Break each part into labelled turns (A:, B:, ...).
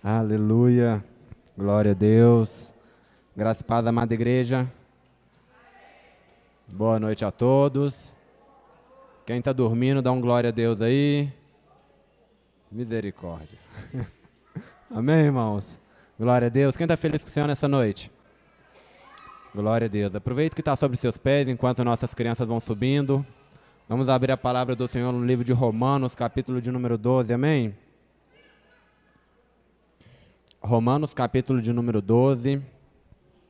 A: Aleluia, glória a Deus, graça e paz, amada igreja, boa noite a todos. Quem está dormindo, dá um glória a Deus aí, misericórdia. Amém, irmãos? Glória a Deus. Quem está feliz com o Senhor nessa noite? Glória a Deus. Aproveite que está sobre seus pés enquanto nossas crianças vão subindo. Vamos abrir a palavra do Senhor no livro de Romanos, capítulo de número 12, amém? Romanos, capítulo de número 12,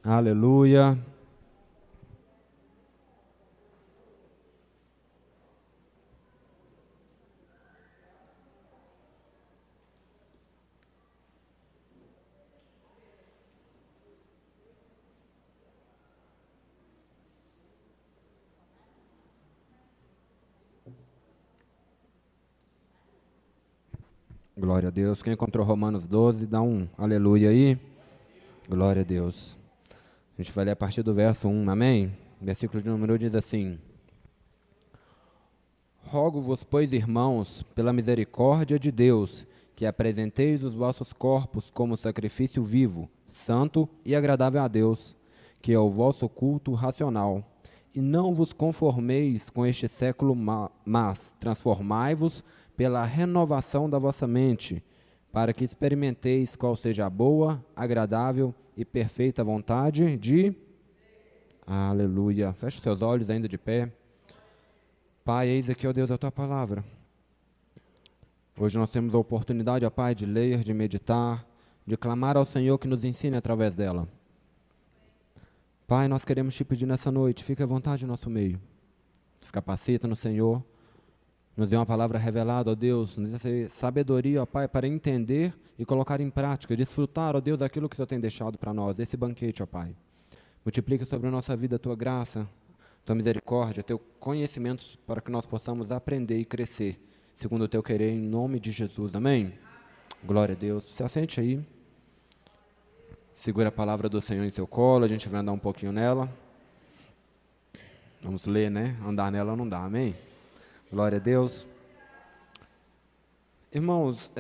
A: aleluia. Glória a Deus. Quem encontrou Romanos 12, dá um aleluia aí. Glória a Deus. A gente vai ler a partir do verso 1, amém? Versículo de número 1 diz assim: Rogo-vos, pois, irmãos, pela misericórdia de Deus, que apresenteis os vossos corpos como sacrifício vivo, santo e agradável a Deus, que é o vosso culto racional. E não vos conformeis com este século, mas transformai-vos pela renovação da vossa mente, para que experimenteis qual seja a boa, agradável e perfeita vontade de... Aleluia. Feche seus olhos ainda de pé. Pai, eis aqui, ó Deus, a Tua palavra. Hoje nós temos a oportunidade, ó Pai, de ler, de meditar, de clamar ao Senhor que nos ensine através dela. Pai, nós queremos te pedir nessa noite, fique à vontade no nosso meio. Nos capacita no Senhor. Nos dê uma palavra revelada, ó Deus, nos dê sabedoria, ó Pai, para entender e colocar em prática, desfrutar, ó Deus, daquilo que o Senhor tem deixado para nós, esse banquete, ó Pai. Multiplica sobre a nossa vida a Tua graça, Tua misericórdia, Teu conhecimento, para que nós possamos aprender e crescer, segundo o Teu querer, em nome de Jesus, amém? Glória a Deus. Se assente aí, segura a palavra do Senhor em seu colo, a gente vai andar um pouquinho nela. Vamos ler, né? Andar nela não dá, amém? Glória a Deus. Irmãos,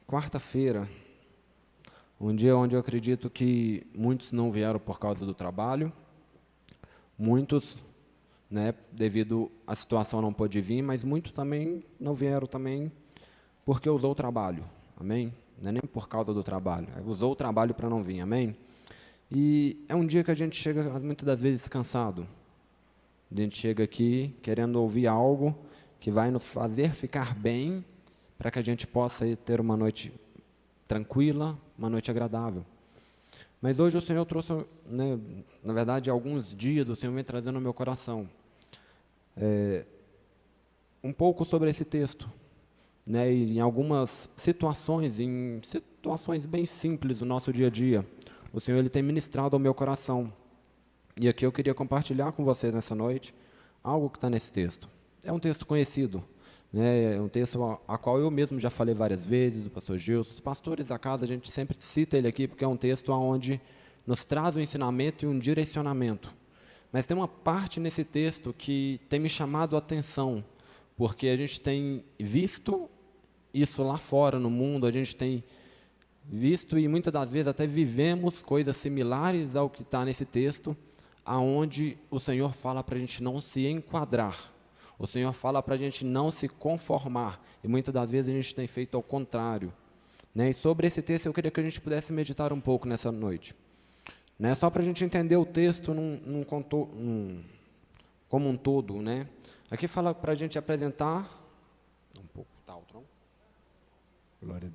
A: quarta-feira, um dia onde eu acredito que muitos não vieram por causa do trabalho, muitos, né, devido à situação não pôde vir, mas muitos também não vieram também porque usou o trabalho, amém? Não é nem por causa do trabalho, usou o trabalho para não vir, amém? E é um dia que a gente chega muitas das vezes cansado. A gente chega aqui querendo ouvir algo que vai nos fazer ficar bem, para que a gente possa ter uma noite tranquila, uma noite agradável. Mas hoje o Senhor trouxe, né, na verdade, alguns dias o Senhor vem trazendo ao meu coração um pouco sobre esse texto, né, e em algumas situações bem simples do nosso dia a dia, o Senhor ele tem ministrado ao meu coração. E aqui eu queria compartilhar com vocês nessa noite algo que está nesse texto. É um texto conhecido, né? É um texto a qual eu mesmo já falei várias vezes, do pastor Gilson. Os pastores da casa, a gente sempre cita ele aqui, porque é um texto onde nos traz um ensinamento e um direcionamento. Mas tem uma parte nesse texto que tem me chamado a atenção, porque a gente tem visto isso lá fora no mundo, a gente tem visto e muitas das vezes até vivemos coisas similares ao que está nesse texto, aonde o Senhor fala para a gente não se enquadrar, o Senhor fala para a gente não se conformar, e muitas das vezes a gente tem feito ao contrário, né? E sobre esse texto eu queria que a gente pudesse meditar um pouco nessa noite, né? Só para a gente entender o texto como um todo, né? Aqui fala para a gente apresentar, um pouco, tá, Altron? Glória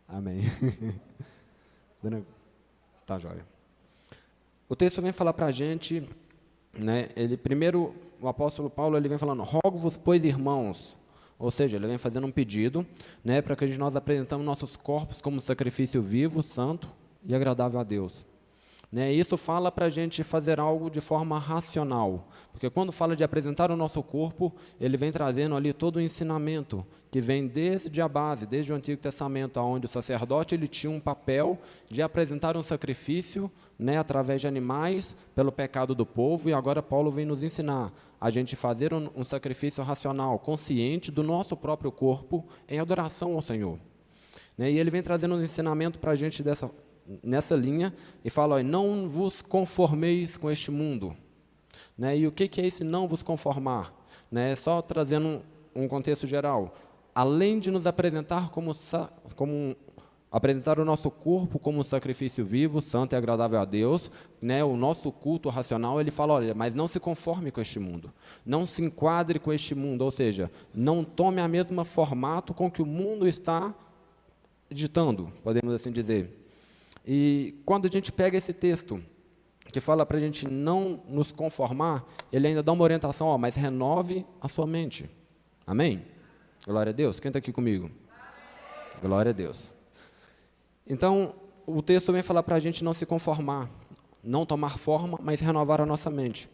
A: a Deus. Amém. Tá, joia. O texto vem falar para a gente, né, primeiro, o apóstolo Paulo ele vem falando, rogo-vos, pois, irmãos, ou seja, ele vem fazendo um pedido, né, para que nós apresentamos nossos corpos como sacrifício vivo, santo e agradável a Deus. Né, isso fala para a gente fazer algo de forma racional, porque quando fala de apresentar o nosso corpo, ele vem trazendo ali todo o ensinamento, que vem desde a base, desde o Antigo Testamento, onde o sacerdote ele tinha um papel de apresentar um sacrifício, né, através de animais, pelo pecado do povo, e agora Paulo vem nos ensinar a gente fazer um sacrifício racional, consciente do nosso próprio corpo, em adoração ao Senhor. né? E ele vem trazendo um ensinamento para a gente nessa linha, e fala, olha, não vos conformeis com este mundo, né? E o que é esse não vos conformar? Né? Só trazendo um contexto geral. Além de nos apresentar apresentar o nosso corpo como um sacrifício vivo, santo e agradável a Deus, né? O nosso culto racional, ele fala, olha, mas não se conforme com este mundo, não se enquadre com este mundo, ou seja, não tome a mesma formato com que o mundo está ditando, podemos assim dizer. E quando a gente pega esse texto, que fala para a gente não nos conformar, ele ainda dá uma orientação, ó, mas renove a sua mente. Amém? Glória a Deus. Quem está aqui comigo? Amém. Glória a Deus. Então, o texto vem falar para a gente não se conformar, não tomar forma, mas renovar a nossa mente.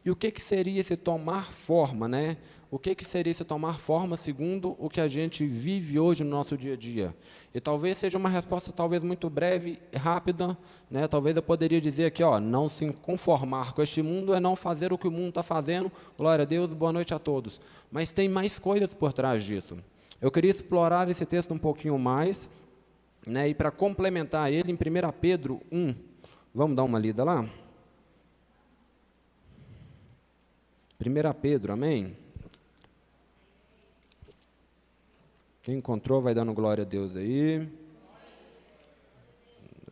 A: E o que seria esse tomar forma, né? O que seria esse tomar forma segundo o que a gente vive hoje no nosso dia a dia? E talvez seja uma resposta talvez muito breve, rápida, né? Talvez eu poderia dizer aqui, ó, não se conformar com este mundo é não fazer o que o mundo está fazendo. Glória a Deus, boa noite a todos. Mas tem mais coisas por trás disso. Eu queria explorar esse texto um pouquinho mais, né? E para complementar ele, em 1 Pedro 1, vamos dar uma lida lá? 1 Pedro, amém? Quem encontrou vai dando glória a Deus aí.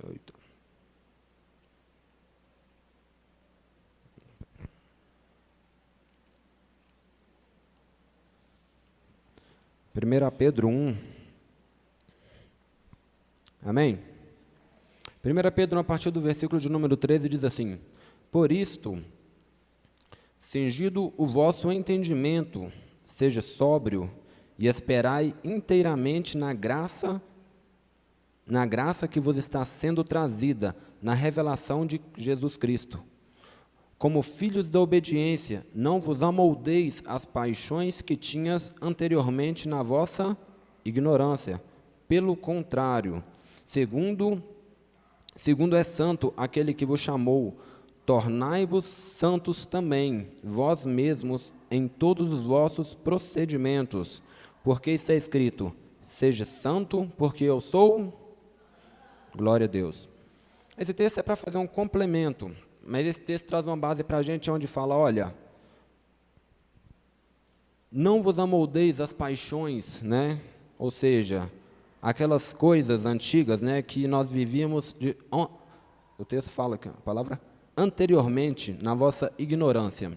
A: 8. Primeira Pedro 1. Amém? 1 Pedro, a partir do versículo de número 13, diz assim: por isto, cingido o vosso entendimento, seja sóbrio, e esperai inteiramente na graça que vos está sendo trazida, na revelação de Jesus Cristo. Como filhos da obediência, não vos amoldeis às paixões que tinhas anteriormente na vossa ignorância. Pelo contrário, segundo é santo aquele que vos chamou, tornai-vos santos também, vós mesmos, em todos os vossos procedimentos, porque está escrito, seja santo, porque eu sou. Glória a Deus. Esse texto é para fazer um complemento, mas esse texto traz uma base para a gente onde fala, olha, não vos amoldeis às paixões, né? Ou seja, aquelas coisas antigas, né, que nós vivíamos, o texto fala, a palavra anteriormente, na vossa ignorância.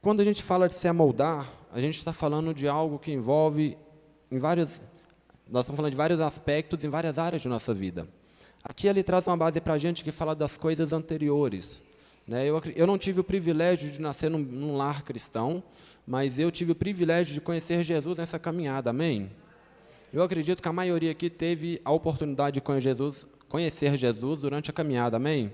A: Quando a gente fala de se amoldar, a gente está falando de algo que envolve nós estamos falando de vários aspectos em várias áreas de nossa vida. Aqui ele traz uma base para a gente que fala das coisas anteriores, né? Eu não tive o privilégio de nascer num lar cristão, mas eu tive o privilégio de conhecer Jesus nessa caminhada, amém? Eu acredito que a maioria aqui teve a oportunidade de conhecer Jesus durante a caminhada, amém?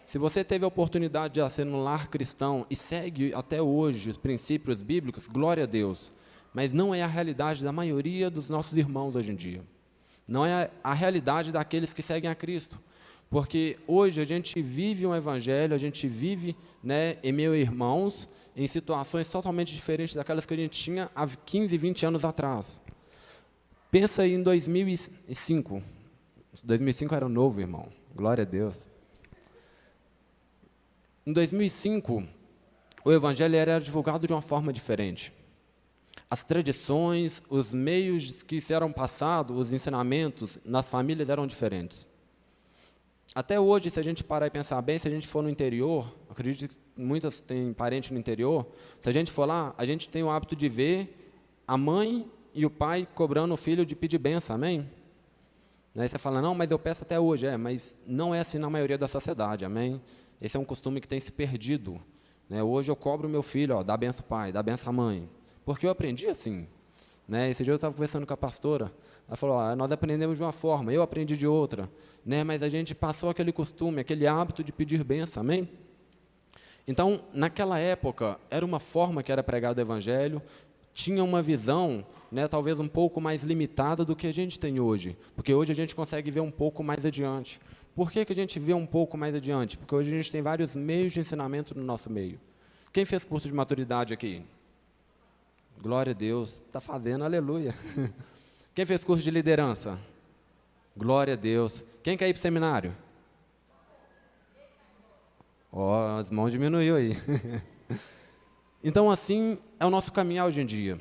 A: Se você teve a oportunidade de nascer num lar cristão e segue até hoje os princípios bíblicos, glória a Deus. Mas não é a realidade da maioria dos nossos irmãos hoje em dia. Não é a realidade daqueles que seguem a Cristo. Porque hoje a gente vive um evangelho, a gente vive, né, em meio a irmãos, em situações totalmente diferentes daquelas que a gente tinha há 15, 20 anos atrás. Pensa aí em 2005. 2005 era novo, irmão. Glória a Deus. Em 2005, o evangelho era divulgado de uma forma diferente. As tradições, os meios que eram passados, os ensinamentos nas famílias eram diferentes. Até hoje, se a gente parar e pensar bem, se a gente for no interior, acredito que muitas têm parente no interior, se a gente for lá, a gente tem o hábito de ver a mãe e o pai cobrando o filho de pedir bênção, amém? Aí você fala, não, mas eu peço até hoje, mas não é assim na maioria da sociedade, amém? Esse é um costume que tem se perdido, né? Hoje eu cobro o meu filho, ó, dá benção pai, dá benção mãe, porque eu aprendi assim, né? Esse dia eu estava conversando com a pastora, ela falou, nós aprendemos de uma forma, eu aprendi de outra, né? Mas a gente passou aquele costume, aquele hábito de pedir benção, amém? Então, naquela época, era uma forma que era pregado o evangelho, tinha uma visão, né, talvez um pouco mais limitada do que a gente tem hoje, porque hoje a gente consegue ver um pouco mais adiante. Por que a gente vê um pouco mais adiante? Porque hoje a gente tem vários meios de ensinamento no nosso meio. Quem fez curso de maturidade aqui? Glória a Deus, está fazendo, aleluia. Quem fez curso de liderança? Glória a Deus. Quem quer ir para o seminário? Ó, as mãos diminuiu aí. Então, assim é o nosso caminhar hoje em dia.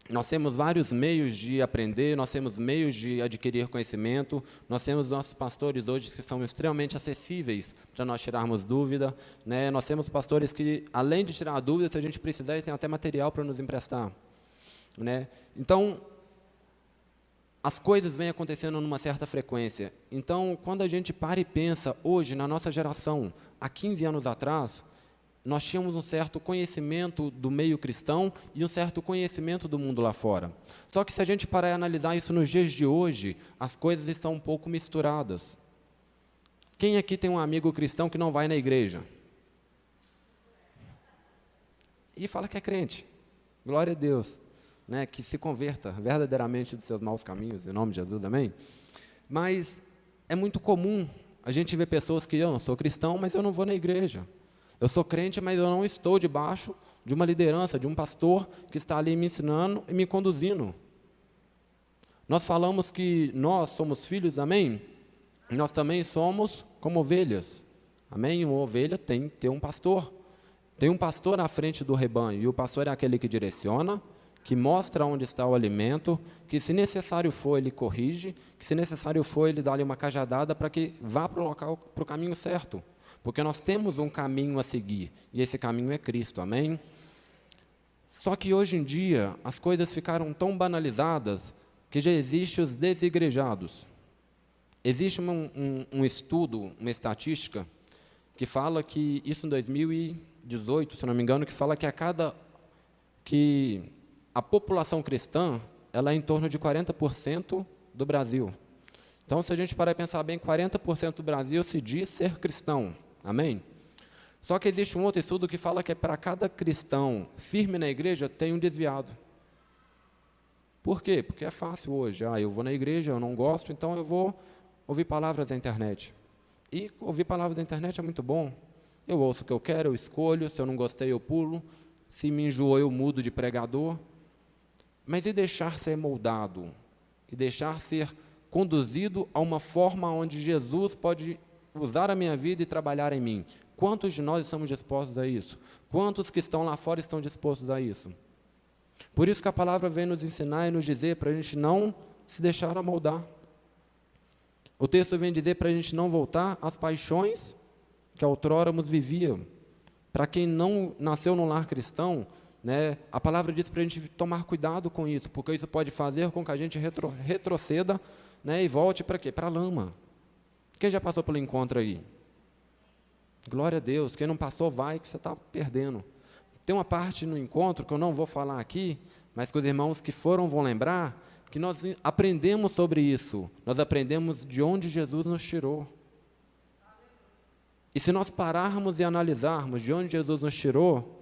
A: Nós temos vários meios de aprender, nós temos meios de adquirir conhecimento, nós temos nossos pastores hoje que são extremamente acessíveis para nós tirarmos dúvida, né? Nós temos pastores que, além de tirar a dúvida, se a gente precisar, eles têm até material para nos emprestar, né? Então, as coisas vêm acontecendo numa certa frequência. Então, quando a gente para e pensa, hoje, na nossa geração, há 15 anos atrás, nós tínhamos um certo conhecimento do meio cristão e um certo conhecimento do mundo lá fora. Só que se a gente parar e analisar isso nos dias de hoje, as coisas estão um pouco misturadas. Quem aqui tem um amigo cristão que não vai na igreja? E fala que é crente. Glória a Deus. Né? Que se converta verdadeiramente dos seus maus caminhos, em nome de Jesus, amém? Mas é muito comum a gente ver pessoas que, eu sou cristão, mas eu não vou na igreja. Eu sou crente, mas eu não estou debaixo de uma liderança, de um pastor que está ali me ensinando e me conduzindo. Nós falamos que nós somos filhos, amém? Nós também somos como ovelhas, amém? Uma ovelha tem que ter um pastor. Tem um pastor à frente do rebanho, e o pastor é aquele que direciona, que mostra onde está o alimento, que se necessário for, ele corrige, que se necessário for, ele dá-lhe uma cajadada para que vá para o local, para o caminho certo. Porque nós temos um caminho a seguir, e esse caminho é Cristo, amém? Só que hoje em dia, as coisas ficaram tão banalizadas, que já existem os desigrejados. Existe um estudo, uma estatística, que fala que, isso em 2018, se não me engano, que fala que a população cristã, ela é em torno de 40% do Brasil. Então, se a gente parar e pensar bem, 40% do Brasil se diz ser cristão. Amém? Só que existe um outro estudo que fala que para cada cristão firme na igreja, tem um desviado. Por quê? Porque é fácil hoje. Eu vou na igreja, eu não gosto, então eu vou ouvir palavras da internet. E ouvir palavras da internet é muito bom. Eu ouço o que eu quero, eu escolho, se eu não gostei, eu pulo. Se me enjoou, eu mudo de pregador. Mas e deixar ser moldado? E deixar ser conduzido a uma forma onde Jesus pode usar a minha vida e trabalhar em mim? Quantos de nós estamos dispostos a isso? Quantos que estão lá fora estão dispostos a isso? Por isso que a palavra vem nos ensinar e nos dizer para a gente não se deixar amoldar. O texto vem dizer para a gente não voltar às paixões que outrora vivíamos. Para quem não nasceu num lar cristão, né, a palavra diz para a gente tomar cuidado com isso, porque isso pode fazer com que a gente retroceda, né, e volte para quê? Para a lama. Quem já passou pelo encontro aí? Glória a Deus. Quem não passou, vai, que você está perdendo. Tem uma parte no encontro que eu não vou falar aqui, mas que os irmãos que foram vão lembrar, que nós aprendemos sobre isso. Nós aprendemos de onde Jesus nos tirou. E se nós pararmos e analisarmos de onde Jesus nos tirou,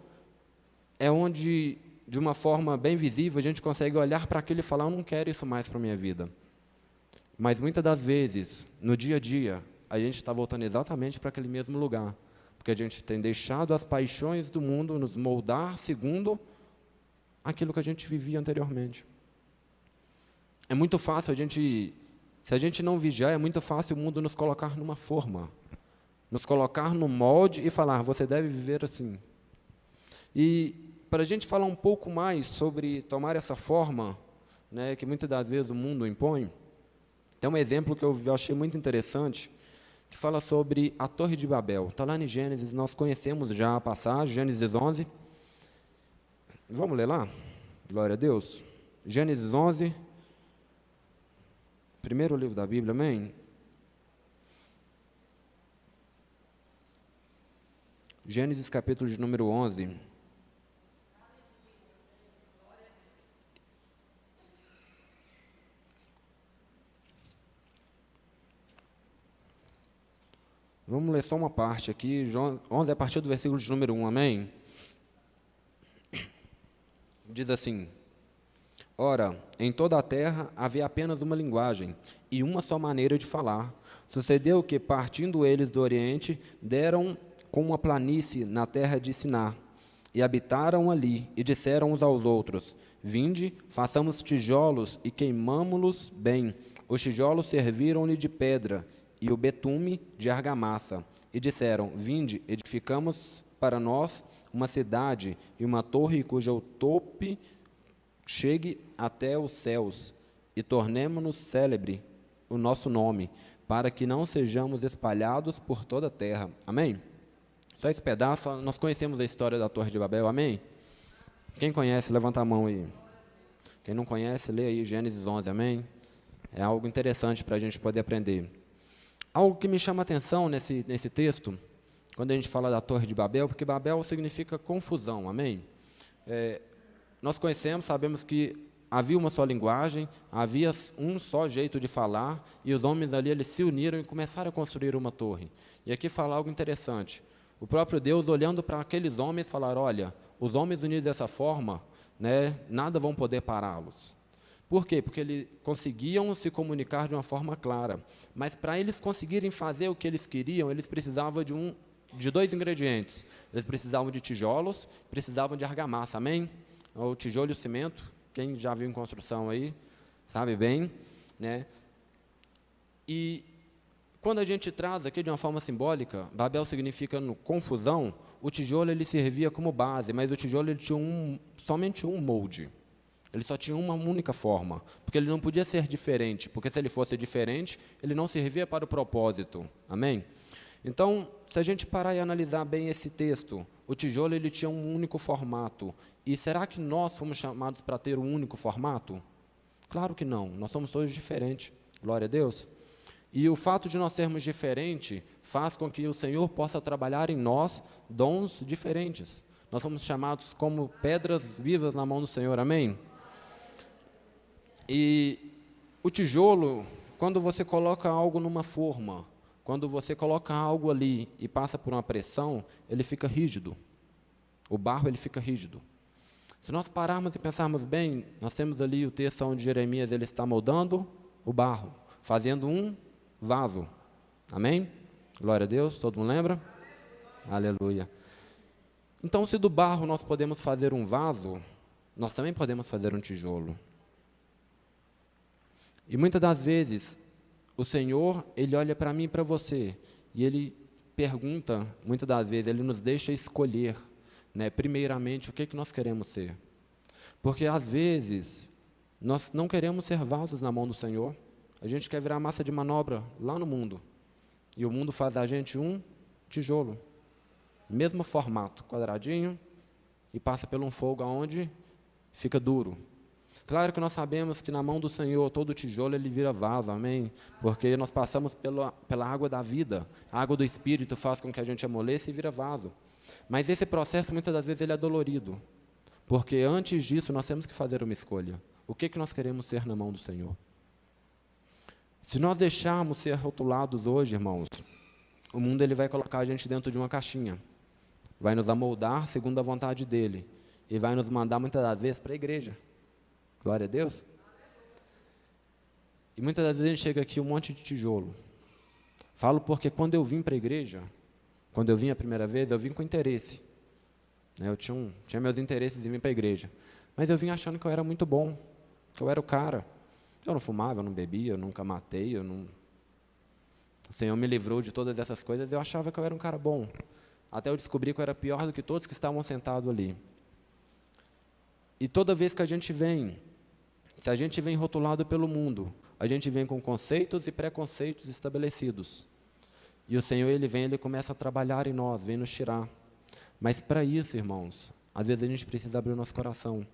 A: é onde, de uma forma bem visível, a gente consegue olhar para aquilo e falar, eu não quero isso mais para a minha vida. Mas muitas das vezes, no dia a dia, a gente está voltando exatamente para aquele mesmo lugar. Porque a gente tem deixado as paixões do mundo nos moldar segundo aquilo que a gente vivia anteriormente. É muito fácil se a gente não vigiar, é muito fácil o mundo nos colocar numa forma. Nos colocar no molde e falar, você deve viver assim. E para a gente falar um pouco mais sobre tomar essa forma, né, que muitas das vezes o mundo impõe, tem um exemplo que eu achei muito interessante, que fala sobre a Torre de Babel. Está lá em Gênesis, nós conhecemos já a passagem, Gênesis 11. Vamos ler lá? Glória a Deus. Gênesis 11, primeiro livro da Bíblia, amém? Gênesis capítulo de número 11. Vamos ler só uma parte aqui, 11 a partir do versículo de número 1, amém? Diz assim, ora, em toda a terra havia apenas uma linguagem e uma só maneira de falar. Sucedeu que, partindo eles do Oriente, deram com uma planície na terra de Siná, e habitaram ali, e disseram uns aos outros, Vinde, façamos tijolos e queimamo-los bem. Os tijolos serviram-lhe de pedra, e o betume de argamassa. E disseram, vinde, edificamos para nós uma cidade e uma torre cujo tope chegue até os céus, e tornemo-nos célebre o nosso nome, para que não sejamos espalhados por toda a terra. Amém? Só esse pedaço, nós conhecemos a história da Torre de Babel, amém? Quem conhece, levanta a mão aí. Quem não conhece, lê aí Gênesis 11, amém? É algo interessante para a gente poder aprender. Algo que me chama a atenção nesse texto, quando a gente fala da Torre de Babel, porque Babel significa confusão, amém? Nós conhecemos, sabemos que havia uma só linguagem, havia um só jeito de falar, e os homens ali eles se uniram e começaram a construir uma torre. E aqui fala algo interessante. O próprio Deus, olhando para aqueles homens, falar, olha, os homens unidos dessa forma, né, nada vão poder pará-los. Por quê? Porque eles conseguiam se comunicar de uma forma clara. Mas para eles conseguirem fazer o que eles queriam, eles precisavam de dois ingredientes. Eles precisavam de tijolos, precisavam de argamassa, amém? O tijolo e o cimento, quem já viu em construção aí, sabe bem, né? E quando a gente traz aqui de uma forma simbólica, Babel significa confusão, o tijolo ele servia como base, mas o tijolo ele tinha somente um molde. Ele só tinha uma única forma, porque ele não podia ser diferente, porque se ele fosse diferente, ele não servia para o propósito. Amém? Então, se a gente parar e analisar bem esse texto, o tijolo ele tinha um único formato. E será que nós fomos chamados para ter um único formato? Claro que não, nós somos todos diferentes. Glória a Deus. E o fato de nós sermos diferentes faz com que o Senhor possa trabalhar em nós dons diferentes. Nós somos chamados como pedras vivas na mão do Senhor, amém? E o tijolo, quando você coloca algo numa forma, quando você coloca algo ali e passa por uma pressão, ele fica rígido. O barro ele fica rígido. Se nós pararmos e pensarmos bem, nós temos ali o texto onde Jeremias ele está moldando o barro, fazendo um vaso. Amém? Glória a Deus, todo mundo lembra? Aleluia. Então, se do barro nós podemos fazer um vaso, nós também podemos fazer um tijolo. E muitas das vezes, o Senhor, Ele olha para mim e para você, e Ele pergunta, muitas das vezes, Ele nos deixa escolher, né, primeiramente, o que nós queremos ser. Porque, às vezes, nós não queremos ser vasos na mão do Senhor, a gente quer virar massa de manobra lá no mundo, e o mundo faz da gente um tijolo, mesmo formato, quadradinho, e passa por um fogo aonde fica duro. Claro que nós sabemos que na mão do Senhor todo tijolo ele vira vaso, amém? Porque nós passamos pela água da vida, a água do Espírito faz com que a gente amoleça e vira vaso. Mas esse processo muitas das vezes ele é dolorido, porque antes disso nós temos que fazer uma escolha. O que nós queremos ser na mão do Senhor? Se nós deixarmos ser rotulados hoje, irmãos, o mundo ele vai colocar a gente dentro de uma caixinha, vai nos amoldar segundo a vontade dele, e vai nos mandar muitas das vezes para a igreja. Glória a Deus. E muitas das vezes a gente chega aqui um monte de tijolo. Falo porque quando eu vim para a igreja, quando eu vim a primeira vez, eu vim com interesse. Eu tinha meus interesses em vir para a igreja. Mas eu vim achando que eu era muito bom, que eu era o cara. Eu não fumava, eu não bebia, eu nunca matei, O Senhor me livrou de todas essas coisas, eu achava que eu era um cara bom. Até eu descobri que eu era pior do que todos que estavam sentados ali. E toda vez que a gente vem, se a gente vem rotulado pelo mundo, a gente vem com conceitos e preconceitos estabelecidos. E o Senhor, Ele começa a trabalhar em nós, vem nos tirar. Mas para isso, irmãos, às vezes a gente precisa abrir o nosso coração.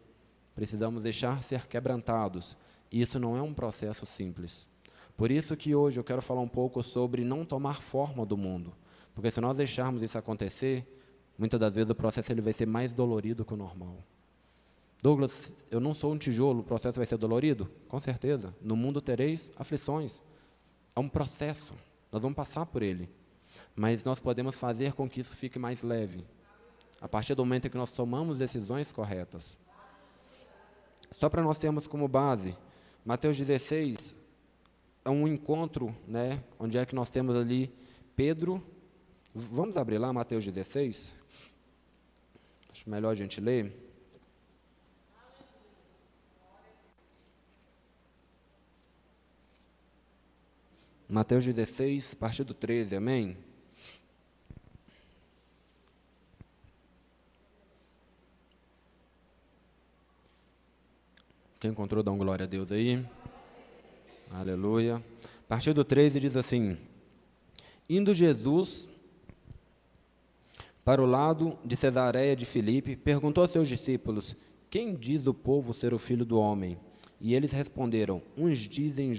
A: Precisamos deixar ser quebrantados. E isso não é um processo simples. Por isso que hoje eu quero falar um pouco sobre não tomar forma do mundo. Porque se nós deixarmos isso acontecer, muitas das vezes o processo ele vai ser mais dolorido que o normal. Douglas, eu não sou um tijolo, o processo vai ser dolorido? Com certeza. No mundo tereis aflições. É um processo, nós vamos passar por ele. Mas nós podemos fazer com que isso fique mais leve. A partir do momento em que nós tomamos decisões corretas. Só para nós termos como base, Mateus 16 é um encontro, né, onde é que nós temos ali Pedro. Vamos abrir lá Mateus 16? Acho melhor a gente ler. Mateus 16, a partir do 13, amém? Quem encontrou, dá um glória a Deus aí. Aleluia. A partir do 13 diz assim: Indo Jesus para o lado de Cesareia de Filipe, perguntou a seus discípulos: Quem diz o povo ser o Filho do Homem? E eles responderam: Uns dizem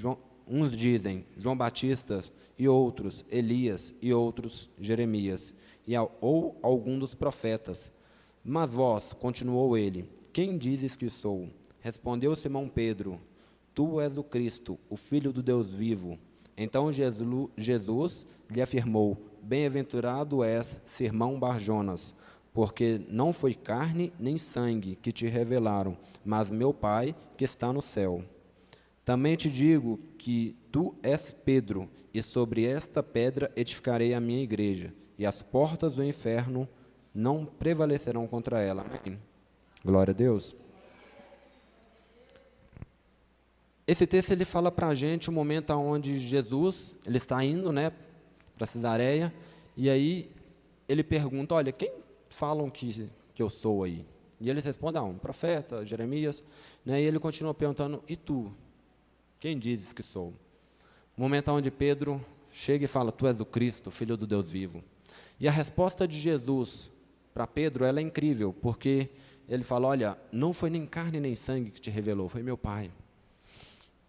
A: João Batista, e outros Elias, e outros Jeremias, ou algum dos profetas. Mas vós, continuou ele, quem dizes que sou? Respondeu Simão Pedro: Tu és o Cristo, o Filho do Deus vivo. Então Jesus lhe afirmou: Bem-aventurado és, Simão Barjonas, porque não foi carne nem sangue que te revelaram, mas meu Pai que está no céu. Também te digo que tu és Pedro, e sobre esta pedra edificarei a minha igreja, e as portas do inferno não prevalecerão contra ela. Amém. Glória a Deus. Esse texto ele fala para a gente o momento onde Jesus ele está indo, para Cesareia, e aí ele pergunta: olha, quem falam que eu sou aí? E eles respondem: um profeta, Jeremias, e ele continua perguntando: e tu? Quem dizes que sou? O momento onde Pedro chega e fala: tu és o Cristo, Filho do Deus vivo. E a resposta de Jesus para Pedro ela é incrível, porque ele fala: olha, não foi nem carne nem sangue que te revelou, foi meu Pai.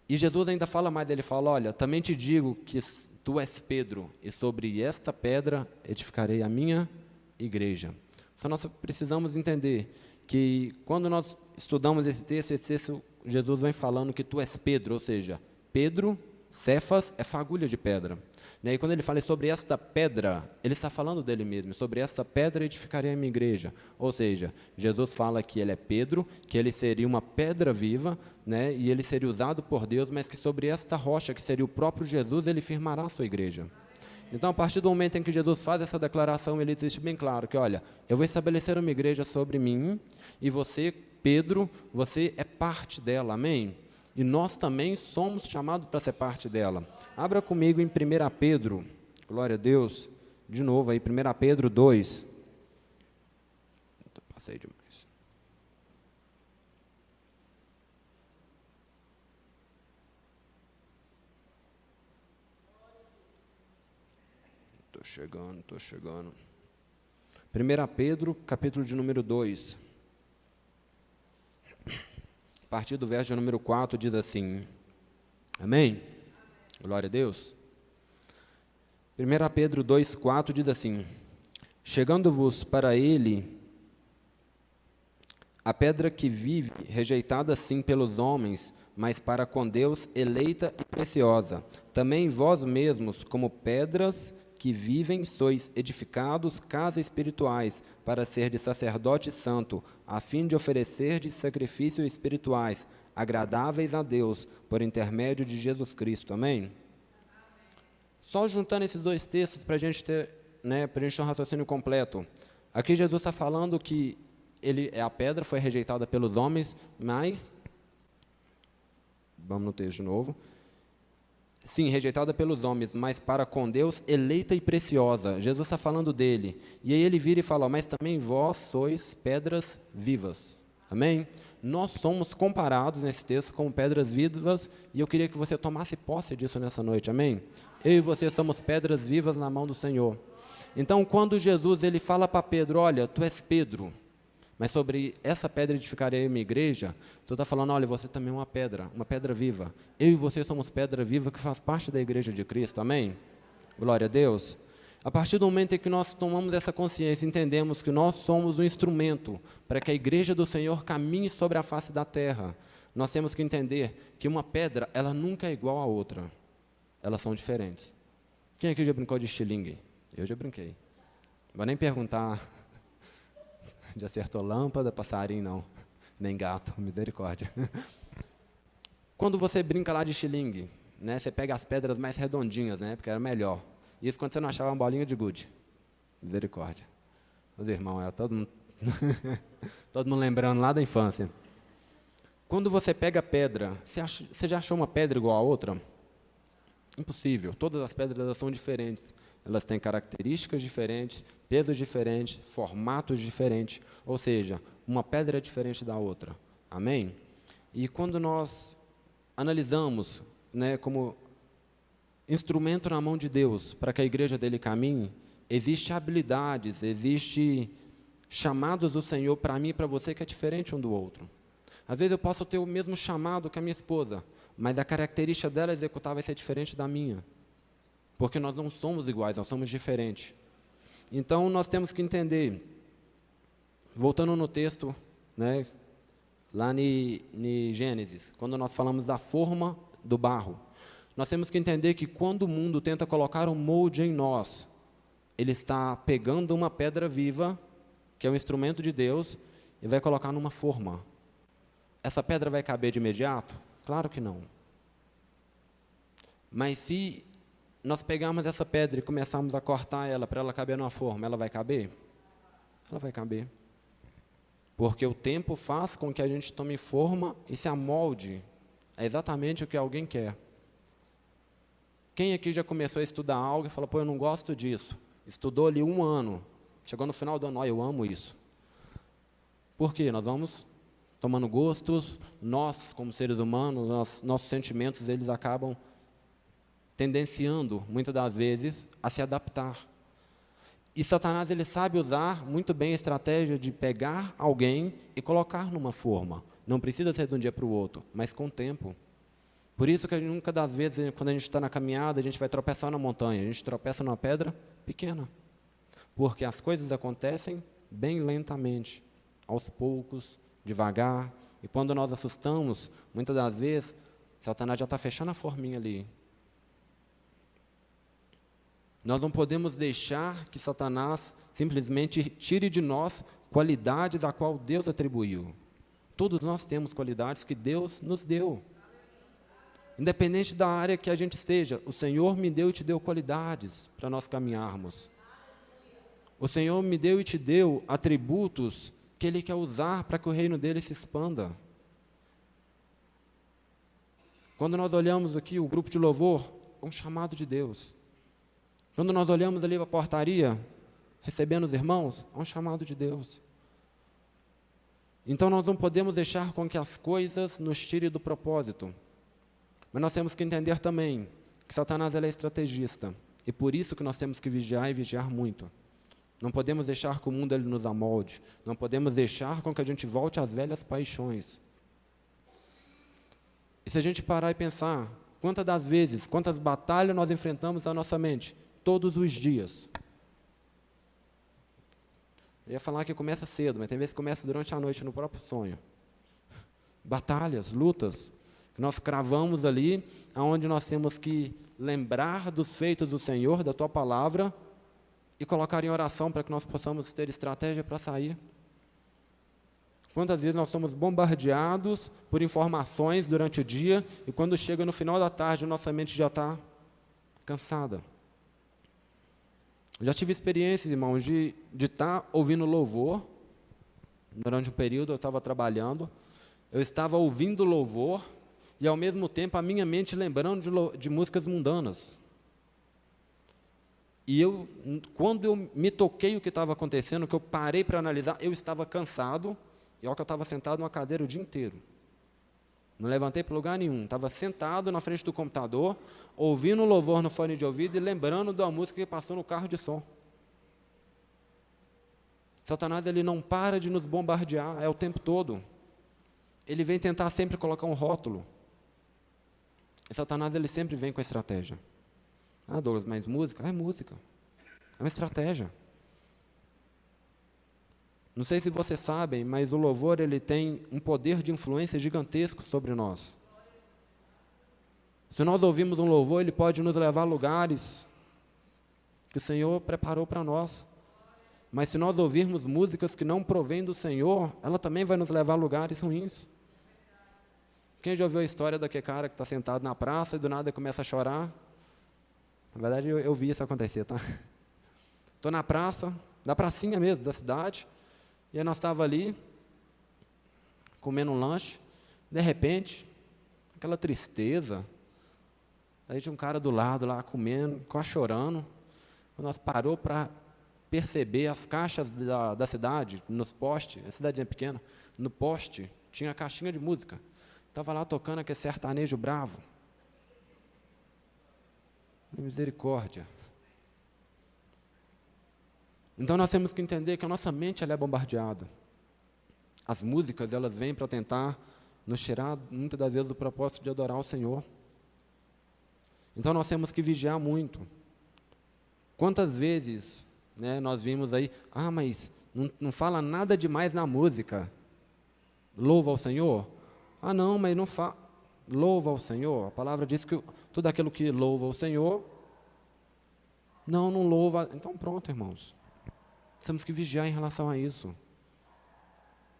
A: E Jesus ainda fala mais, ele fala: olha, também te digo que tu és Pedro, e sobre esta pedra edificarei a minha igreja. Só nós precisamos entender que quando nós estudamos esse texto, Jesus vem falando que tu és Pedro, ou seja, Pedro, Cefas, é fagulha de pedra. E quando ele fala sobre esta pedra, ele está falando dele mesmo: sobre esta pedra edificarei a minha igreja. Ou seja, Jesus fala que ele é Pedro, que ele seria uma pedra viva, e ele seria usado por Deus, mas que sobre esta rocha, que seria o próprio Jesus, ele firmará a sua igreja. Então, a partir do momento em que Jesus faz essa declaração, ele diz bem claro que, olha, eu vou estabelecer uma igreja sobre mim, e você, Pedro, você é parte dela, amém? E nós também somos chamados para ser parte dela. Abra comigo em 1 Pedro, glória a Deus, de novo aí, 1 Pedro 2. Passei demais. Estou chegando. 1 Pedro, capítulo de número 2. A partir do verso de número 4 diz assim, amém? Glória a Deus. 1 Pedro 2, 4 diz assim: Chegando-vos para ele a pedra que vive, rejeitada sim pelos homens, mas para com Deus eleita e preciosa. Também vós mesmos, como pedras que vivem, sois edificados casas espirituais, para ser de sacerdote santo, a fim de oferecer de sacrifícios espirituais, agradáveis a Deus, por intermédio de Jesus Cristo. Amém? Só juntando esses dois textos para a gente ter, para a gente ter um raciocínio completo. Aqui Jesus está falando que a pedra foi rejeitada pelos homens, mas, vamos no texto de novo. Sim, rejeitada pelos homens, mas para com Deus, eleita e preciosa. Jesus está falando dele. E aí ele vira e fala: mas também vós sois pedras vivas. Amém? Nós somos comparados nesse texto como pedras vivas, e eu queria que você tomasse posse disso nessa noite. Amém? Eu e você somos pedras vivas na mão do Senhor. Então, quando Jesus ele fala para Pedro: olha, tu és Pedro, mas sobre essa pedra edificarei a minha igreja, tu está falando: olha, você também é uma pedra viva. Eu e você somos pedra viva que faz parte da igreja de Cristo, amém? Glória a Deus. A partir do momento em que nós tomamos essa consciência, entendemos que nós somos um instrumento para que a igreja do Senhor caminhe sobre a face da terra. Nós temos que entender que uma pedra, ela nunca é igual a outra. Elas são diferentes. Quem aqui já brincou de estilingue? Eu já brinquei. Não vou nem perguntar... Já acertou lâmpada, passarinho não, nem gato, misericórdia. Quando você brinca lá de estilingue, você pega as pedras mais redondinhas, porque era melhor. Isso quando você não achava uma bolinha de gude. Misericórdia. Os irmãos, todo mundo, todo mundo lembrando lá da infância. Quando você pega pedra, você já achou uma pedra igual a outra? Impossível. Todas as pedras elas são diferentes. Elas têm características diferentes, pesos diferentes, formatos diferentes. Ou seja, uma pedra é diferente da outra. Amém? E quando nós analisamos, né, como instrumento na mão de Deus para que a igreja dele caminhe, existem habilidades, existem chamados do Senhor para mim e para você que é diferente um do outro. Às vezes eu posso ter o mesmo chamado que a minha esposa, mas a característica dela executar vai ser diferente da minha. Porque nós não somos iguais, nós somos diferentes. Então, nós temos que entender, voltando no texto, né, lá em Gênesis, quando nós falamos da forma do barro, nós temos que entender que quando o mundo tenta colocar um molde em nós, ele está pegando uma pedra viva, que é um instrumento de Deus, e vai colocar numa forma. Essa pedra vai caber de imediato? Claro que não. Mas se nós pegarmos essa pedra e começarmos a cortar ela para ela caber numa forma, ela vai caber? Ela vai caber. Porque o tempo faz com que a gente tome forma e se amolde a exatamente o que alguém quer. Quem aqui já começou a estudar algo e falou, pô, eu não gosto disso. Estudou ali 1 ano, chegou no final do ano, eu amo isso. Por quê? Nós vamos tomando gostos, nós, como seres humanos, nossos sentimentos, eles acabam tendenciando, muitas das vezes, a se adaptar. E Satanás, ele sabe usar muito bem a estratégia de pegar alguém e colocar numa forma. Não precisa ser de um dia para o outro, mas com o tempo. Por isso que nunca das vezes, quando a gente está na caminhada, a gente vai tropeçar na montanha, a gente tropeça numa pedra pequena. Porque as coisas acontecem bem lentamente, aos poucos, devagar. E quando nós assustamos, muitas das vezes, Satanás já está fechando a forminha ali. Nós não podemos deixar que Satanás simplesmente tire de nós qualidades a qual Deus atribuiu. Todos nós temos qualidades que Deus nos deu. Independente da área que a gente esteja, o Senhor me deu e te deu qualidades para nós caminharmos. O Senhor me deu e te deu atributos que Ele quer usar para que o reino dEle se expanda. Quando nós olhamos aqui o grupo de louvor, é um chamado de Deus. Quando nós olhamos ali para a portaria, recebendo os irmãos, é um chamado de Deus. Então nós não podemos deixar com que as coisas nos tirem do propósito. Mas nós temos que entender também que Satanás ele é estrategista. E por isso que nós temos que vigiar e vigiar muito. Não podemos deixar que o mundo ele nos amolde. Não podemos deixar com que a gente volte às velhas paixões. E se a gente parar e pensar, quantas das vezes, quantas batalhas nós enfrentamos na nossa mente? Todos os dias. Eu ia falar que começa cedo, mas tem vezes que começa durante a noite, no próprio sonho. Batalhas, lutas, que nós cravamos ali, onde nós temos que lembrar dos feitos do Senhor, da Tua Palavra, e colocar em oração para que nós possamos ter estratégia para sair. Quantas vezes nós somos bombardeados por informações durante o dia, e quando chega no final da tarde, nossa mente já está cansada. Já tive experiências, irmãos, de estar ouvindo louvor. Durante um período eu estava trabalhando, eu estava ouvindo louvor e ao mesmo tempo a minha mente lembrando de músicas mundanas. E quando eu me toquei o que estava acontecendo, que eu parei para analisar, eu estava cansado, e olha que eu estava sentado numa cadeira o dia inteiro. Não levantei para lugar nenhum, estava sentado na frente do computador, ouvindo louvor no fone de ouvido e lembrando da música que passou no carro de som. Satanás ele não para de nos bombardear, é o tempo todo. Ele vem tentar sempre colocar um rótulo. E Satanás ele sempre vem com a estratégia. Ah, Douglas, mas música? É música. É uma estratégia. Não sei se vocês sabem, mas o louvor ele tem um poder de influência gigantesco sobre nós. Se nós ouvimos um louvor, ele pode nos levar a lugares que o Senhor preparou para nós. Mas se nós ouvirmos músicas que não provêm do Senhor, ela também vai nos levar a lugares ruins. Quem já ouviu a história daquele cara que está sentado na praça e do nada começa a chorar? Na verdade, eu vi isso acontecer, tá? Estou na praça, da pracinha mesmo, da cidade, e aí nós estávamos ali, comendo um lanche, de repente, aquela tristeza, Aí tinha um cara do lado lá comendo, quase chorando. Quando nós parou para perceber as caixas da cidade, nos postes, a cidadezinha pequena, no poste tinha a caixinha de música. Estava lá tocando aquele sertanejo bravo. Misericórdia. Então nós temos que entender que a nossa mente ela é bombardeada. As músicas elas vêm para tentar nos tirar muitas das vezes do propósito de adorar o Senhor. Então nós temos que vigiar muito. Quantas vezes, né, nós vimos aí, mas não fala nada demais na música. Louva ao Senhor? Não, mas não fala. Louva ao Senhor. A palavra diz que tudo aquilo que louva ao Senhor, não louva. Então pronto, irmãos. Temos que vigiar em relação a isso.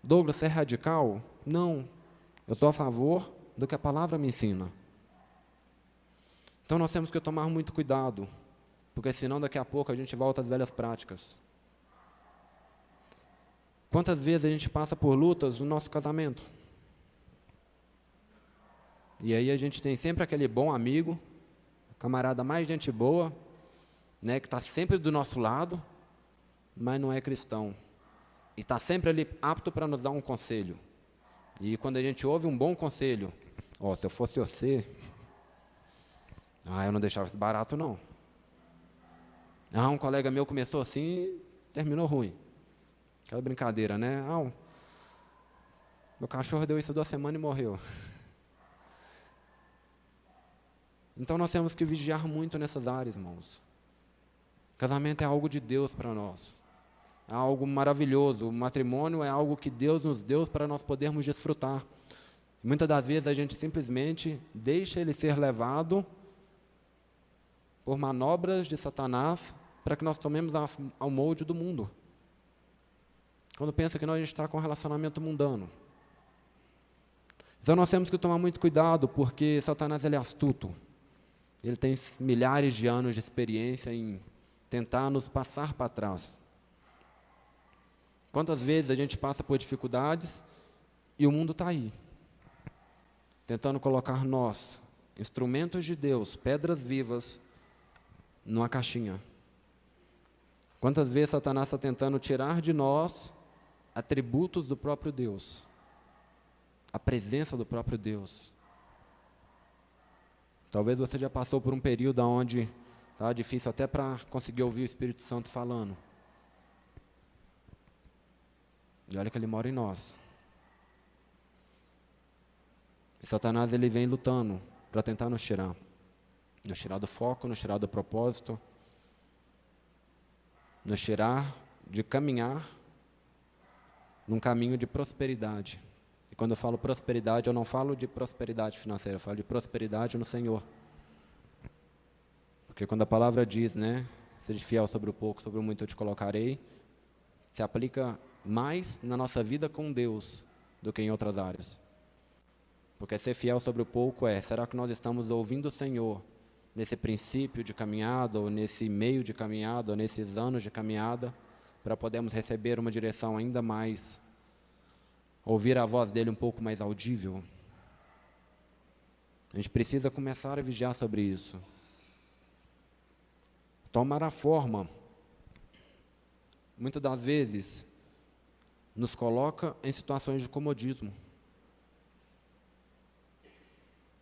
A: Douglas, você é radical? Não. Eu estou a favor do que a palavra me ensina. Então nós temos que tomar muito cuidado, porque senão daqui a pouco a gente volta às velhas práticas. Quantas vezes a gente passa por lutas no nosso casamento? E aí a gente tem sempre aquele bom amigo, camarada mais gente boa, né, que está sempre do nosso lado, mas não é cristão. E está sempre ali apto para nos dar um conselho. E quando a gente ouve um bom conselho, se eu fosse você, eu não deixava isso barato não. Um colega meu começou assim e terminou ruim. Aquela brincadeira, né? Meu cachorro deu isso 2 semanas e morreu. Então nós temos que vigiar muito nessas áreas, irmãos. Casamento é algo de Deus para nós. É algo maravilhoso. O matrimônio é algo que Deus nos deu para nós podermos desfrutar. Muitas das vezes a gente simplesmente deixa ele ser levado por manobras de Satanás para que nós tomemos ao molde do mundo. Quando pensa que nós a gente está com um relacionamento mundano. Então nós temos que tomar muito cuidado, porque Satanás ele é astuto. Ele tem milhares de anos de experiência em tentar nos passar para trás. Quantas vezes a gente passa por dificuldades e o mundo está aí, tentando colocar nós, instrumentos de Deus, pedras vivas, numa caixinha. Quantas vezes Satanás está tentando tirar de nós atributos do próprio Deus, a presença do próprio Deus. Talvez você já passou por um período onde estava difícil até para conseguir ouvir o Espírito Santo falando. E olha que ele mora em nós. E Satanás ele vem lutando para tentar nos tirar do foco, nos tirar do propósito, nos tirar de caminhar num caminho de prosperidade. E quando eu falo prosperidade, eu não falo de prosperidade financeira, eu falo de prosperidade no Senhor. Porque quando a palavra diz, né, seja fiel sobre o pouco, sobre o muito eu te colocarei, se aplica mais na nossa vida com Deus do que em outras áreas. Porque ser fiel sobre o pouco será que nós estamos ouvindo o Senhor nesse princípio de caminhada, ou nesse meio de caminhada, ou nesses anos de caminhada, para podermos receber uma direção ainda mais, ouvir a voz dele um pouco mais audível? A gente precisa começar a vigiar sobre isso. Tomar a forma, muitas das vezes, nos coloca em situações de comodismo.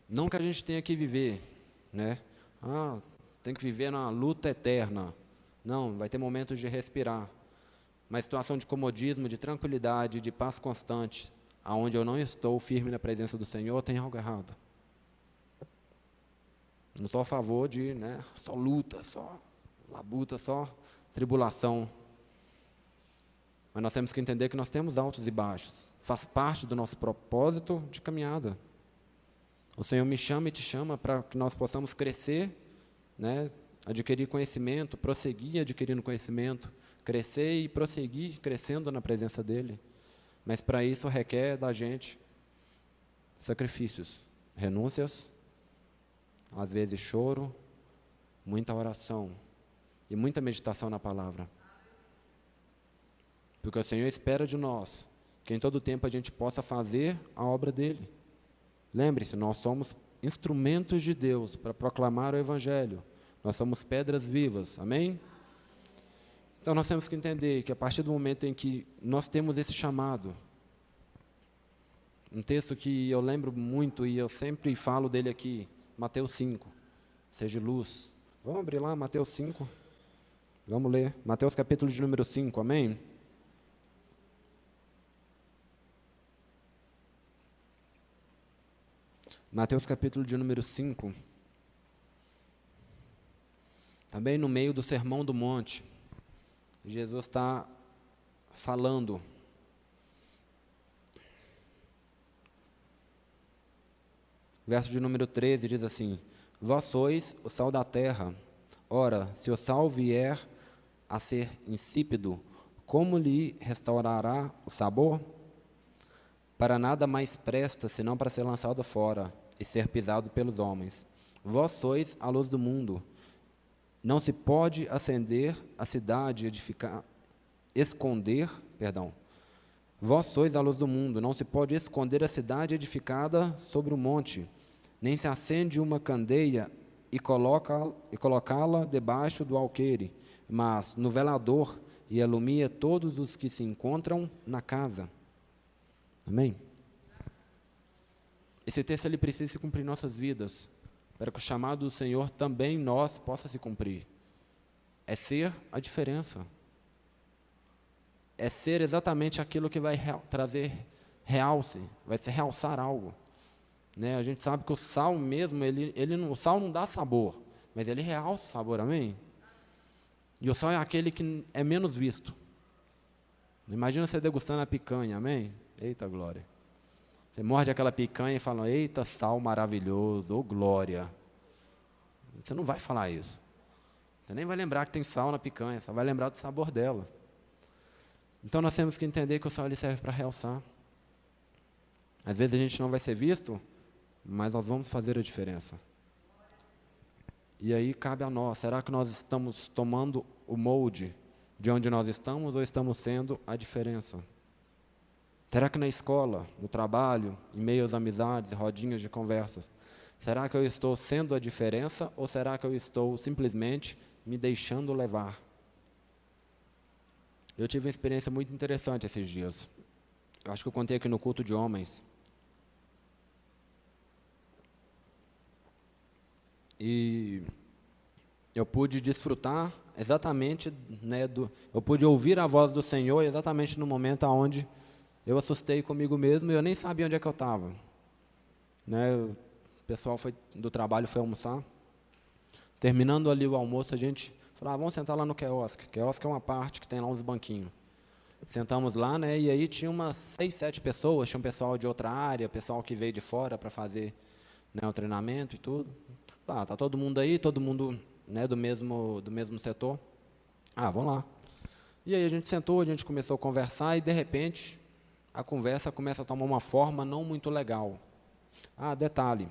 A: Não que a gente tenha que viver, né? Tem que viver na luta eterna. Não, vai ter momentos de respirar. Mas situação de comodismo, de tranquilidade, de paz constante, aonde eu não estou firme na presença do Senhor, tem algo errado. Não estou a favor de, só luta, só labuta, só tribulação. Mas nós temos que entender que nós temos altos e baixos. Faz parte do nosso propósito de caminhada. O Senhor me chama e te chama para que nós possamos crescer, adquirir conhecimento, prosseguir adquirindo conhecimento, crescer e prosseguir crescendo na presença dEle. Mas para isso requer da gente sacrifícios, renúncias, às vezes choro, muita oração e muita meditação na palavra. Porque o Senhor espera de nós que em todo tempo a gente possa fazer a obra dEle. Lembre-se, nós somos instrumentos de Deus para proclamar o Evangelho. Nós somos pedras vivas, amém? Então nós temos que entender que a partir do momento em que nós temos esse chamado, um texto que eu lembro muito e eu sempre falo dele aqui, Mateus 5, seja luz. Vamos abrir lá, Mateus 5, vamos ler, Mateus capítulo de número 5, amém? Mateus capítulo de número 5, também no meio do Sermão do Monte, Jesus está falando. Verso de número 13 diz assim: Vós sois o sal da terra. Ora, se o sal vier a ser insípido, como lhe restaurará o sabor? Para nada mais presta, senão para ser lançado fora e ser pisado pelos homens. Vós sois a luz do mundo. Não se pode acender a cidade, Vós sois a luz do mundo. Não se pode esconder a cidade edificada sobre o monte. Nem se acende uma candeia e colocá-la debaixo do alqueire, mas no velador, e ilumina todos os que se encontram na casa. Amém? Esse texto ele precisa se cumprir em nossas vidas, para que o chamado do Senhor também em nós possa se cumprir. É ser a diferença. É ser exatamente aquilo que vai trazer realce, vai se realçar algo. Né? A gente sabe que o sal mesmo, o sal não dá sabor, mas ele realça o sabor, amém? E o sal é aquele que é menos visto. Imagina você degustando a picanha, amém? Eita glória. Você morde aquela picanha e fala, eita sal maravilhoso, ô glória. Você não vai falar isso. Você nem vai lembrar que tem sal na picanha, só vai lembrar do sabor dela. Então nós temos que entender que o sal ele serve para realçar. Às vezes a gente não vai ser visto, mas nós vamos fazer a diferença. E aí cabe a nós, será que nós estamos tomando o molde de onde nós estamos ou estamos sendo a diferença? Será que na escola, no trabalho, em meio às amizades, rodinhas de conversas, será que eu estou sendo a diferença ou será que eu estou simplesmente me deixando levar? Eu tive uma experiência muito interessante esses dias. Eu acho que eu contei aqui no culto de homens. E eu pude desfrutar exatamente, eu pude ouvir a voz do Senhor exatamente no momento onde eu assustei comigo mesmo e eu nem sabia onde é que eu estava. O pessoal do trabalho foi almoçar. Terminando ali o almoço, a gente falou, vamos sentar lá no quiosque. Quiosque é uma parte que tem lá uns banquinhos. Sentamos lá, e aí tinha umas 6, 7 pessoas, tinha um pessoal de outra área, pessoal que veio de fora para fazer o treinamento e tudo. Tá todo mundo aí, todo mundo do mesmo setor. Vamos lá. E aí a gente sentou, a gente começou a conversar e de repente a conversa começa a tomar uma forma não muito legal. Detalhe,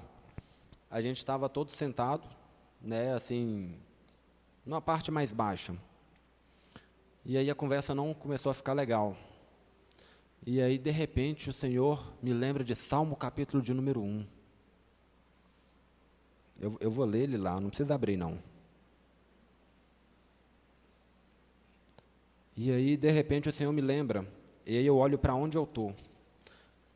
A: a gente estava todo sentado, assim, numa parte mais baixa. E aí a conversa não começou a ficar legal. E aí, de repente, o Senhor me lembra de Salmo capítulo de número 1. Eu vou ler ele lá, não precisa abrir não. E aí, de repente, o Senhor me lembra, e aí eu olho para onde eu estou.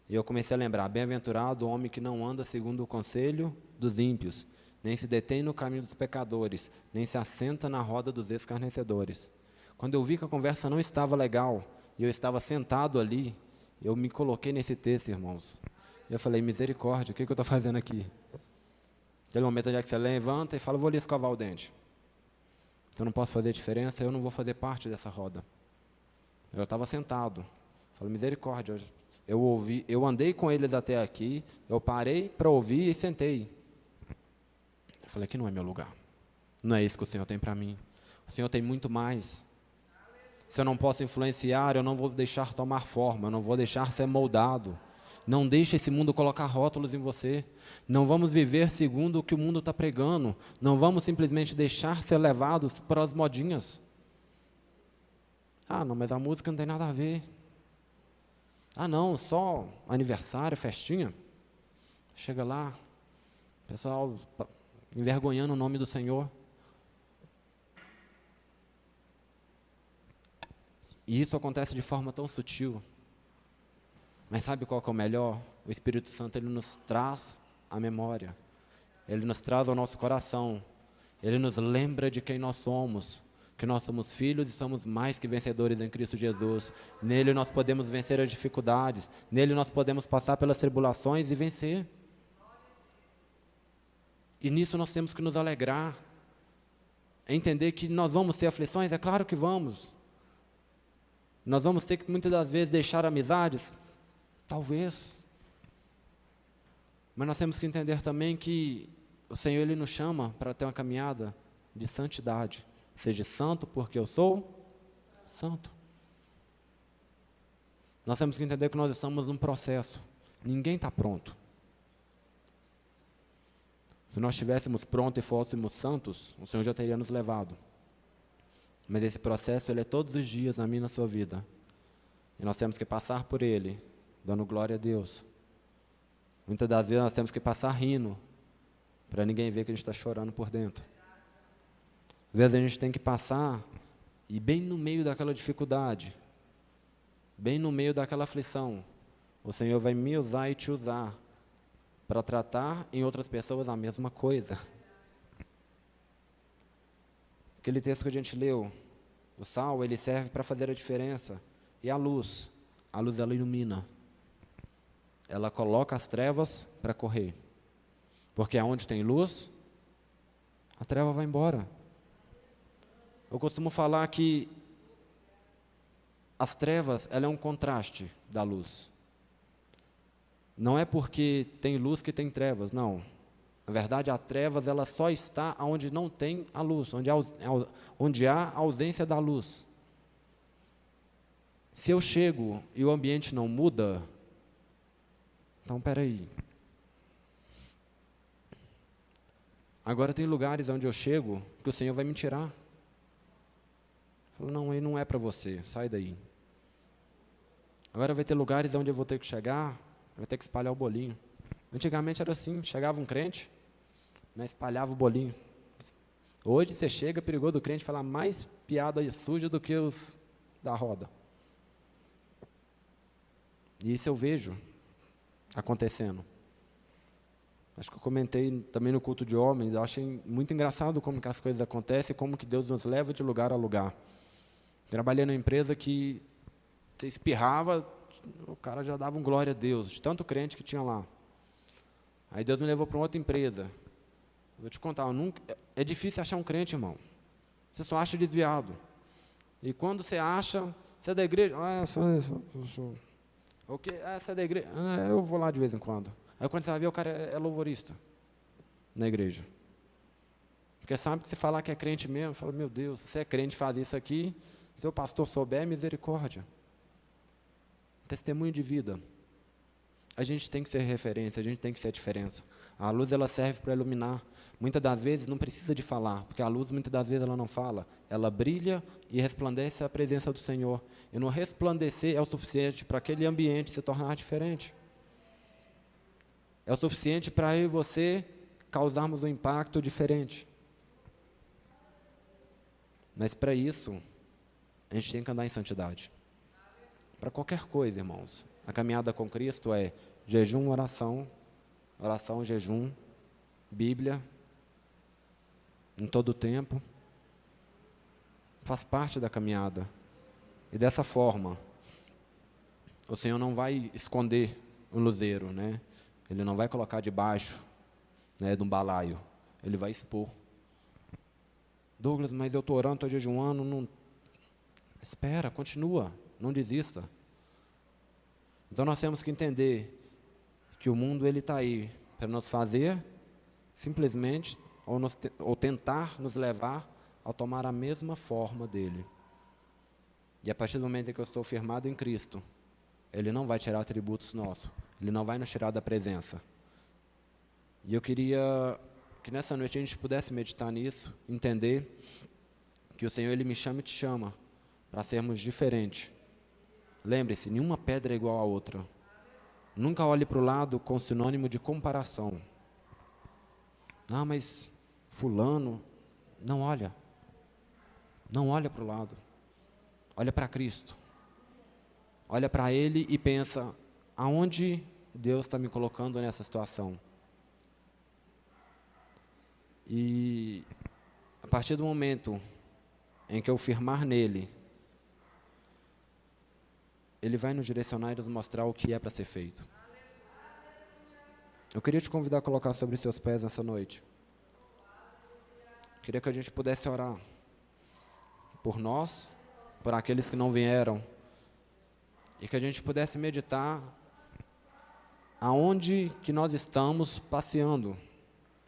A: E eu comecei a lembrar, bem-aventurado o homem que não anda segundo o conselho dos ímpios, nem se detém no caminho dos pecadores, nem se assenta na roda dos escarnecedores. Quando eu vi que a conversa não estava legal, e eu estava sentado ali, eu me coloquei nesse texto, irmãos. E eu falei, misericórdia, o que eu estou fazendo aqui? Aquele momento onde é que você levanta e fala, vou ali escovar o dente. Se eu não posso fazer diferença, eu não vou fazer parte dessa roda. Eu estava sentado. Falei, misericórdia, eu andei com eles até aqui, eu parei para ouvir e sentei. Eu falei, aqui não é meu lugar. Não é isso que o Senhor tem para mim. O Senhor tem muito mais. Se eu não posso influenciar, eu não vou deixar tomar forma, eu não vou deixar ser moldado. Não deixe esse mundo colocar rótulos em você. Não vamos viver segundo o que o mundo está pregando. Não vamos simplesmente deixar ser levados para as modinhas. Não, mas a música não tem nada a ver. Não, só aniversário, festinha. Chega lá, pessoal envergonhando o nome do Senhor. E isso acontece de forma tão sutil. Mas sabe qual que é o melhor? O Espírito Santo, ele nos traz a memória. Ele nos traz ao nosso coração. Ele nos lembra de quem nós somos. Que nós somos filhos e somos mais que vencedores em Cristo Jesus. Nele nós podemos vencer as dificuldades. Nele nós podemos passar pelas tribulações e vencer. E nisso nós temos que nos alegrar. Entender que nós vamos ter aflições? É claro que vamos. Nós vamos ter que muitas das vezes deixar amizades? Talvez. Mas nós temos que entender também que o Senhor, Ele nos chama para ter uma caminhada de santidade. Seja santo porque eu sou santo. Nós temos que entender que nós estamos num processo. Ninguém está pronto. Se nós estivéssemos prontos e fôssemos santos, o Senhor já teria nos levado. Mas esse processo, ele é todos os dias na minha e na sua vida. E nós temos que passar por ele, dando glória a Deus. Muitas das vezes nós temos que passar rindo, para ninguém ver que a gente está chorando por dentro. Às vezes a gente tem que passar, e bem no meio daquela dificuldade, bem no meio daquela aflição, o Senhor vai me usar e te usar, para tratar em outras pessoas a mesma coisa. Aquele texto que a gente leu, o sal, ele serve para fazer a diferença. E a luz ela ilumina. Ela coloca as trevas para correr. Porque aonde tem luz, a treva vai embora. Eu costumo falar que as trevas, ela é um contraste da luz. Não é porque tem luz que tem trevas, não. Na verdade, a trevas, ela só está onde não tem a luz, onde há a ausência da luz. Se eu chego e o ambiente não muda, então, espera aí. Agora tem lugares onde eu chego que o Senhor vai me tirar. Falo, não, aí não é para você, sai daí. Agora vai ter lugares onde eu vou ter que chegar, vai ter que espalhar o bolinho. Antigamente era assim, chegava um crente, né, espalhava o bolinho. Hoje você chega, perigoso do crente falar mais piada suja do que os da roda. E isso eu vejo acontecendo. Acho que eu comentei também no culto de homens, eu achei muito engraçado como que as coisas acontecem, como que Deus nos leva de lugar a lugar. Trabalhei numa empresa que você espirrava, o cara já dava um glória a Deus, de tanto crente que tinha lá. Aí Deus me levou para uma outra empresa. Vou te contar, é difícil achar um crente, irmão. Você só acha desviado. E quando você acha, você é da igreja? Sou. O quê? Você é da igreja? Eu vou lá de vez em quando. Aí quando você vai ver, o cara é louvorista na igreja. Porque sabe que se falar que é crente mesmo, fala, meu Deus, se você é crente, faz isso aqui, se o pastor souber, misericórdia. Testemunho de vida. A gente tem que ser referência, a gente tem que ser a diferença. A luz, ela serve para iluminar. Muitas das vezes não precisa de falar, porque a luz, muitas das vezes, ela não fala. Ela brilha e resplandece a presença do Senhor. E no resplandecer é o suficiente para aquele ambiente se tornar diferente. É o suficiente para eu e você causarmos um impacto diferente. Mas para isso, a gente tem que andar em santidade. Para qualquer coisa, irmãos. A caminhada com Cristo é jejum, oração, jejum, Bíblia, em todo o tempo. Faz parte da caminhada. E dessa forma, o Senhor não vai esconder o luzeiro, né? Ele não vai colocar debaixo, né, de um balaio. Ele vai expor. Douglas, mas eu estou orando, estou jejuando, não... Espera, continua, não desista. Então nós temos que entender que o mundo ele está aí para nos fazer simplesmente ou tentar nos levar a tomar a mesma forma dele. E a partir do momento em que eu estou firmado em Cristo, ele não vai tirar atributos nossos, ele não vai nos tirar da presença. E eu queria que nessa noite a gente pudesse meditar nisso, entender que o Senhor ele me chama e te chama para sermos diferentes. Lembre-se, nenhuma pedra é igual à outra. Nunca olhe para o lado com sinônimo de comparação. Ah, mas fulano, não olha. Não olha para o lado. Olha para Cristo. Olha para Ele e pensa, aonde Deus está me colocando nessa situação? E a partir do momento em que eu firmar nele, Ele vai nos direcionar e nos mostrar o que é para ser feito. Eu queria te convidar a colocar sobre seus pés nessa noite. Queria que a gente pudesse orar por nós, por aqueles que não vieram, e que a gente pudesse meditar aonde que nós estamos passeando,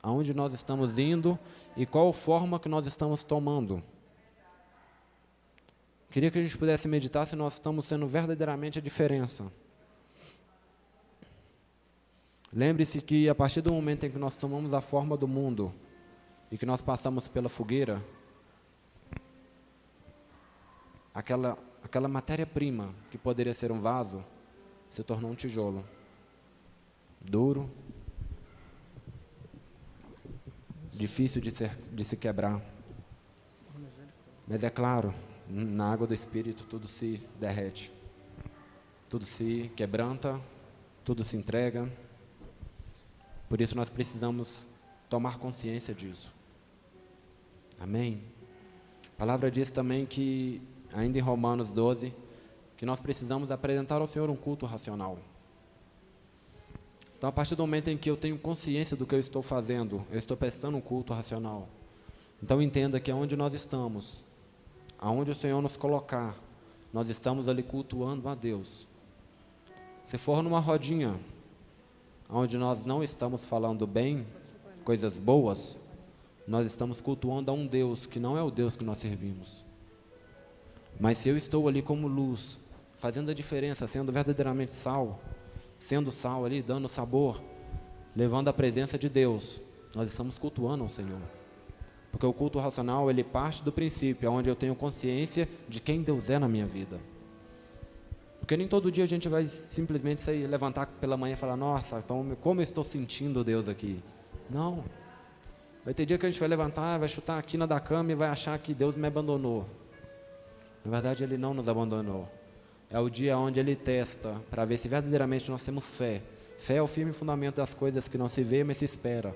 A: aonde nós estamos indo e qual forma que nós estamos tomando. Queria que a gente pudesse meditar se nós estamos sendo verdadeiramente a diferença. Lembre-se que a partir do momento em que nós tomamos a forma do mundo e que nós passamos pela fogueira, aquela matéria-prima que poderia ser um vaso, se tornou um tijolo. Duro, difícil de se quebrar. Mas é claro, na água do Espírito tudo se derrete. Tudo se quebranta, tudo se entrega. Por isso nós precisamos tomar consciência disso. Amém? A palavra diz também que, ainda em Romanos 12, que nós precisamos apresentar ao Senhor um culto racional. Então, a partir do momento em que eu tenho consciência do que eu estou fazendo, eu estou prestando um culto racional. Então, entenda que aonde nós estamos, aonde o Senhor nos colocar, nós estamos ali cultuando a Deus. Se for numa rodinha, onde nós não estamos falando bem, coisas boas, nós estamos cultuando a um Deus que não é o Deus que nós servimos. Mas se eu estou ali como luz, fazendo a diferença, sendo verdadeiramente sal, sendo sal ali, dando sabor, levando a presença de Deus, nós estamos cultuando ao Senhor. Porque o culto racional, ele parte do princípio, onde eu tenho consciência de quem Deus é na minha vida. Porque nem todo dia a gente vai simplesmente sair, levantar pela manhã e falar, nossa, então, como eu estou sentindo Deus aqui? Não. Vai ter dia que a gente vai levantar, vai chutar a quina da cama e vai achar que Deus me abandonou. Na verdade, Ele não nos abandonou. É o dia onde Ele testa, para ver se verdadeiramente nós temos fé. Fé é o firme fundamento das coisas que não se vê, mas se espera.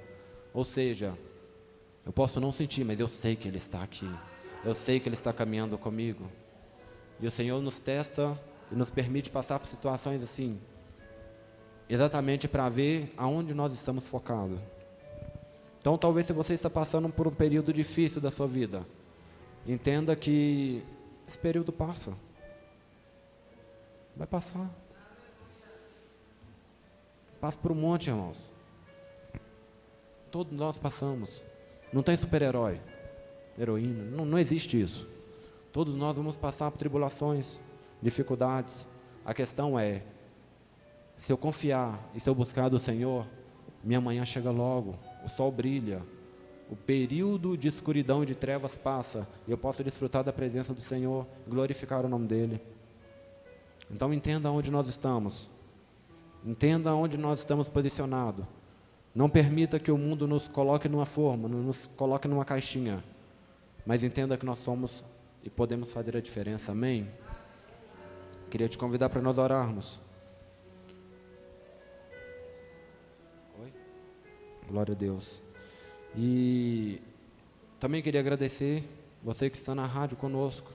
A: Ou seja, eu posso não sentir, mas eu sei que Ele está aqui. Eu sei que Ele está caminhando comigo. E o Senhor nos testa e nos permite passar por situações assim, exatamente para ver aonde nós estamos focados. Então, talvez se você está passando por um período difícil da sua vida, entenda que esse período passa. Vai passar. Passa por um monte, irmãos. Todos nós passamos. Não tem super-herói, heroína, não existe isso. Todos nós vamos passar por tribulações, dificuldades. A questão é, se eu confiar e se eu buscar do Senhor, minha manhã chega logo, o sol brilha, o período de escuridão e de trevas passa, e eu posso desfrutar da presença do Senhor, glorificar o nome dEle. Então entenda onde nós estamos, entenda onde nós estamos posicionados. Não permita que o mundo nos coloque numa forma, nos coloque numa caixinha, mas entenda que nós somos e podemos fazer a diferença, amém? Queria te convidar para nós orarmos. Oi? Glória a Deus. E também queria agradecer você que está na rádio conosco,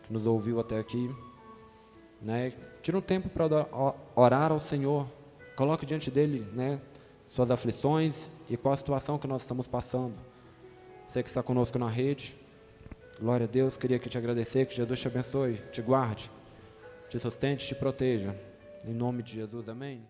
A: que nos ouviu até aqui, né? Tira um tempo para orar ao Senhor, coloque diante dele, né, suas aflições e qual a situação que nós estamos passando. Você que está conosco na rede, glória a Deus, queria que te agradecer, que Jesus te abençoe, te guarde, te sustente, te proteja, em nome de Jesus, amém?